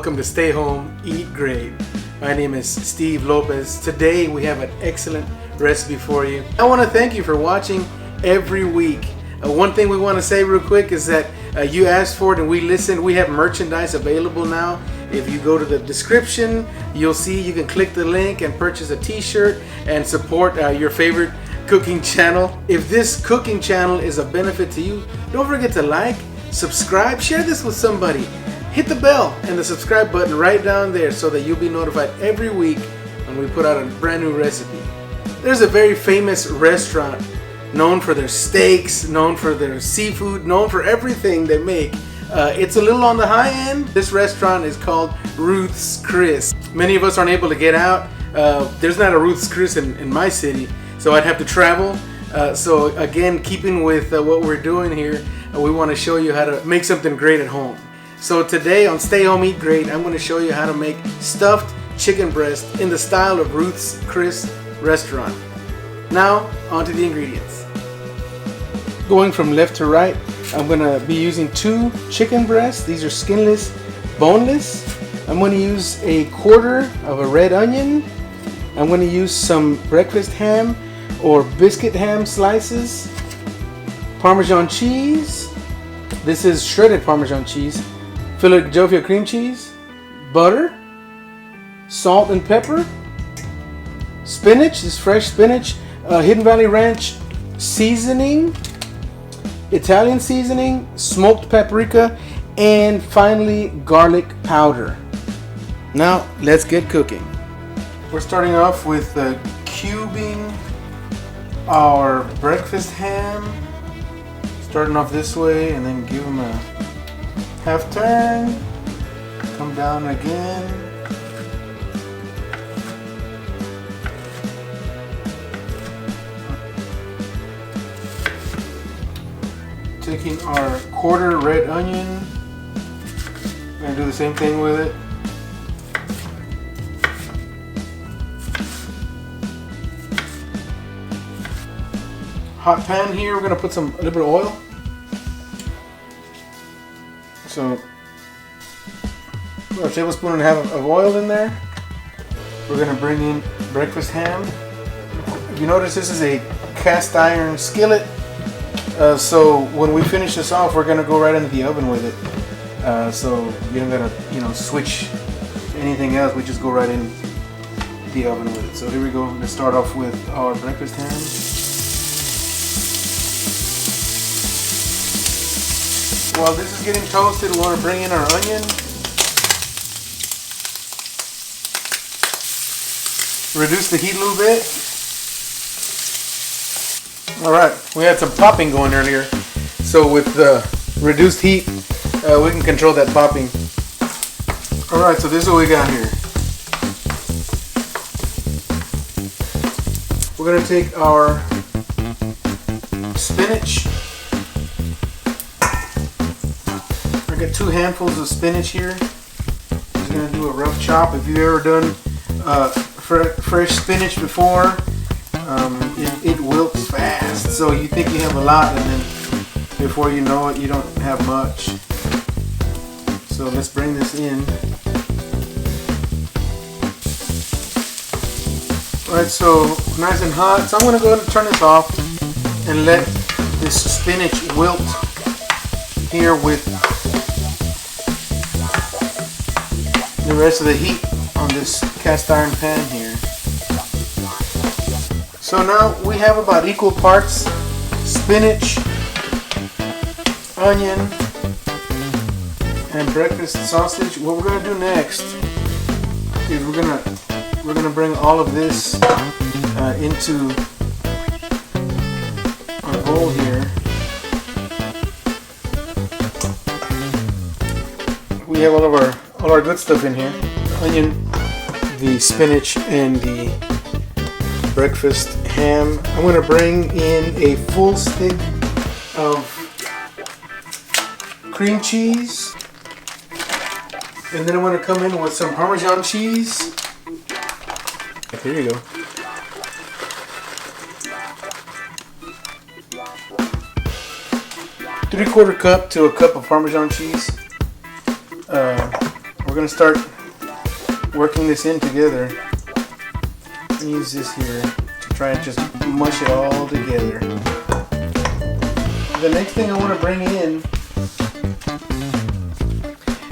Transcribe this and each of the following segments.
welcome to Stay Home, Eat Great. My name is Steve Lopez. Today we have an excellent recipe for you. I want to thank you for watching every week. One thing we want to say real quick is that you asked for it and we listened. We have merchandise available now. If you go to the description, you'll see you can click the link and purchase a t-shirt and support your favorite cooking channel. If this cooking channel is a benefit to you, don't forget to like, subscribe, share this with somebody. Hit the bell and the subscribe button right down there so that you'll be notified every week when we put out a brand new recipe. There's a very famous restaurant known for their steaks, known for their seafood, known for everything they make. It's a little on the high end. This restaurant is called Ruth's Chris. Many of us aren't able to get out. There's not a Ruth's Chris in my city, so I'd have to travel. So again, keeping with what we're doing here, we want to show you how to make something great at home. So today on Stay Home Eat Great, I'm going to show you how to make stuffed chicken breast in the style of Ruth's Chris restaurant. Now, on to the ingredients. Going from left to right, I'm going to be using 2 chicken breasts. These are skinless, boneless. I'm going to use a quarter of a red onion. I'm going to use some breakfast ham or biscuit ham slices. Parmesan cheese. This is shredded Parmesan cheese. Philadelphia cream cheese, butter, salt and pepper, spinach, this fresh spinach, Hidden Valley Ranch seasoning, Italian seasoning, smoked paprika, and finally garlic powder. Now let's get cooking. We're starting off with cubing our breakfast ham, starting off this way and then give them a half turn, come down again. Taking our quarter red onion, we're going to do the same thing with it. Hot pan here, we're going to put a little bit of oil. So, a tablespoon and a half of oil in there. We're going to bring in breakfast ham. If you notice, this is a cast iron skillet. So when we finish this off, we're going to go right into the oven with it. So you don't got to, switch anything else. We just go right in the oven with it. So here we go. Let's start off with our breakfast ham. While this is getting toasted, we want to bring in our onion. Reduce the heat a little bit. Alright, we had some popping going earlier. So with the reduced heat, we can control that popping. Alright, so this is what we got here. We're going to take our spinach. I got 2 handfuls of spinach here. Just gonna do a rough chop. If you've ever done fresh spinach before, it wilts fast. So you think you have a lot, and then before you know it, you don't have much. So let's bring this in. Alright, so nice and hot. So I'm gonna go ahead and turn this off and let this spinach wilt here with the rest of the heat on this cast iron pan here. So now we have about equal parts spinach, onion, and breakfast sausage. What we're gonna do next is we're gonna bring all of this into our bowl here. We have all our good stuff in here. The onion, the spinach, and the breakfast ham. I'm going to bring in a full stick of cream cheese. And then I'm going to come in with some Parmesan cheese. Here you go. Three-quarter cup to a cup of Parmesan cheese. We're going to start working this in together. Use this here to try and just mush it all together. The next thing I want to bring in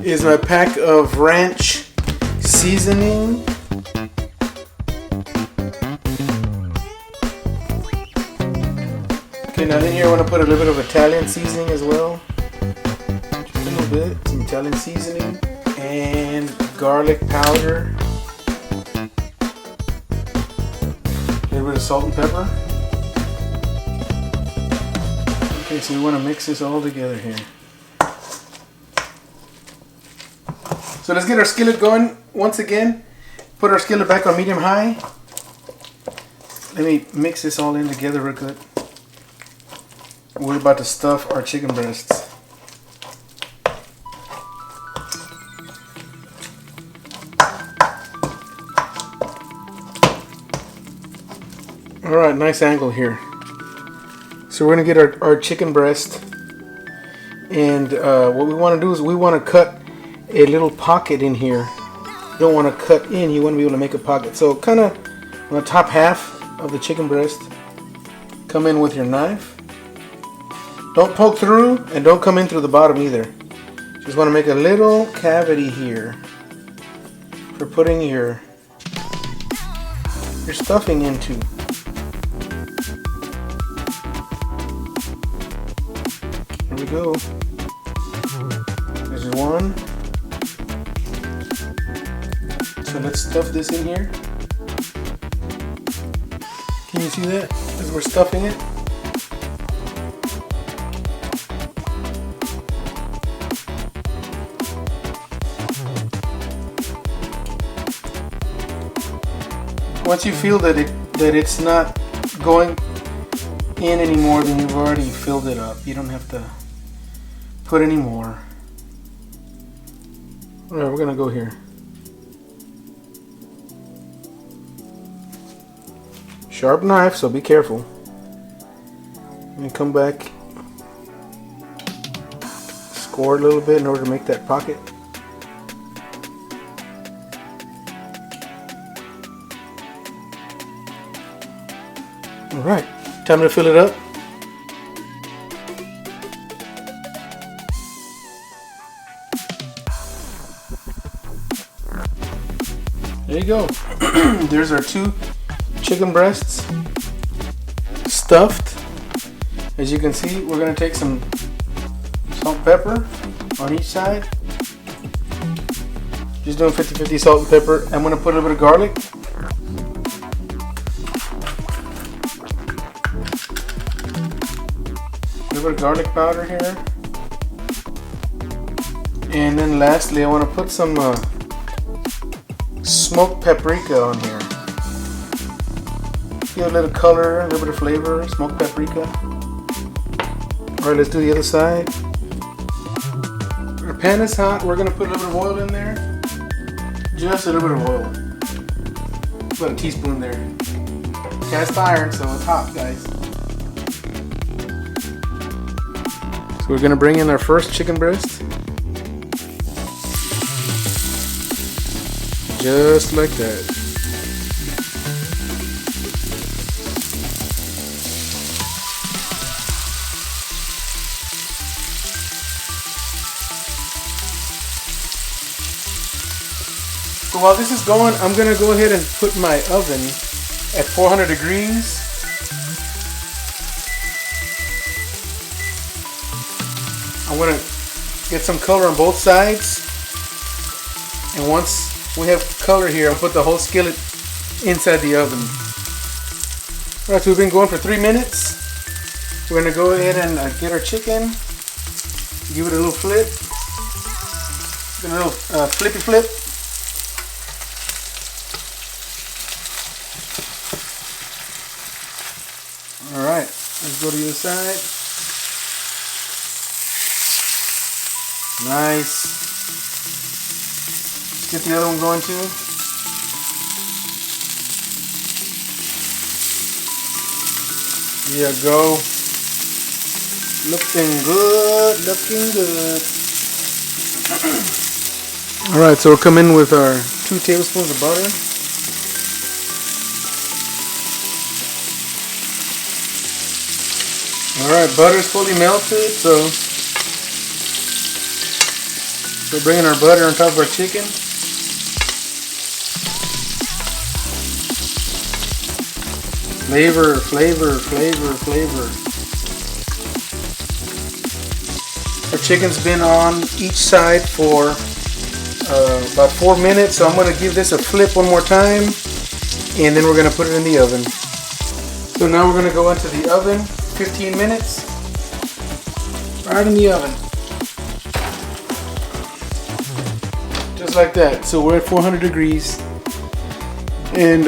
is my pack of ranch seasoning. Okay, now in here I want to put a little bit of Italian seasoning as well. Just a little bit, some Italian seasoning and garlic powder. A little bit of salt and pepper. Okay, so we want to mix this all together here. So let's get our skillet going once again. Put our skillet back on medium high. Let me mix this all in together real good. We're about to stuff our chicken breasts. Alright, nice angle here. So we're going to get our chicken breast. And what we want to do is we want to cut a little pocket in here. You don't want to cut in, you want to be able to make a pocket. So kind of on the top half of the chicken breast, come in with your knife. Don't poke through and don't come in through the bottom either. Just want to make a little cavity here for putting your stuffing into. Here we go. There's one. So let's stuff this in here. Can you see that as we're stuffing it? Once you feel that it's not going in anymore, then you've already filled it up. You don't have to put any more. Alright, we're gonna go here. Sharp knife, so be careful. And come back, score a little bit in order to make that pocket. Alright, time to fill it up. There you go. There's our 2 chicken breasts stuffed. As you can see, we're going to take some salt and pepper on each side. Just doing 50-50 salt and pepper. I'm going to put a little bit of garlic. A little bit of garlic powder here. And then lastly, I want to put some smoked paprika on here. Give a little color, a little bit of flavor, smoked paprika. Alright, let's do the other side. Our pan is hot. We're going to put a little bit of oil in there. Just a little bit of oil. About a teaspoon there. Cast iron, so it's hot, guys. So we're going to bring in our first chicken breast. Just like that. So while this is going, I'm going to go ahead and put my oven at 400 degrees. I want to get some color on both sides. And once we have color here, I'll put the whole skillet inside the oven. Alright, so we've been going for 3 minutes. We're going to go ahead and get our chicken. Give it a little flip. A little flippy flip. Alright, let's go to the other side. Nice. Let's get the other one going too. There you go. Looking good, looking good. Alright, so we'll come in with our 2 tablespoons of butter. Alright, butter's fully melted, so we're bringing our butter on top of our chicken. Flavor, flavor, flavor, flavor. Our chicken's been on each side for about 4 minutes, so I'm going to give this a flip one more time, and then we're going to put it in the oven. So now we're going to go into the oven, 15 minutes, right in the oven. Just like that. So we're at 400 degrees, and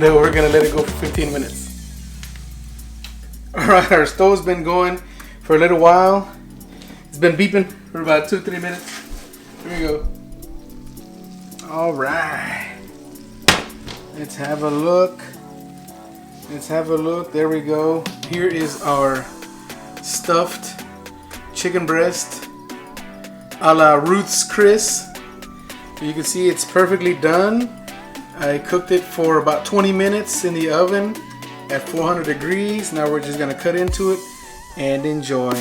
we're going to let it go for 15 minutes. Alright, our stove's been going for a little while. It's been beeping for about 2-3 minutes. Here we go. Alright. Let's have a look. Let's have a look. There we go. Here is our stuffed chicken breast a la Ruth's Chris. You can see it's perfectly done. I cooked it for about 20 minutes in the oven at 400 degrees. Now we're just going to cut into it and enjoy.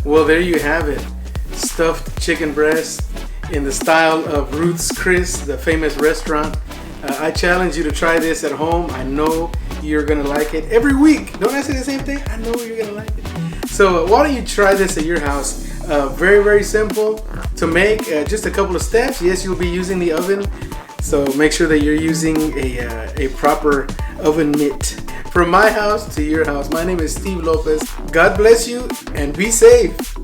Well, there you have it. Stuffed chicken breast in the style of Ruth's Chris, the famous restaurant. I challenge you to try this at home. I know you're going to like it every week. Don't I say the same thing? I know you're going to like it. So why don't you try this at your house? Very, very simple to make. Just a couple of steps. Yes, you'll be using the oven. So make sure that you're using a proper oven mitt. From my house to your house, my name is Steve Lopez. God bless you and be safe.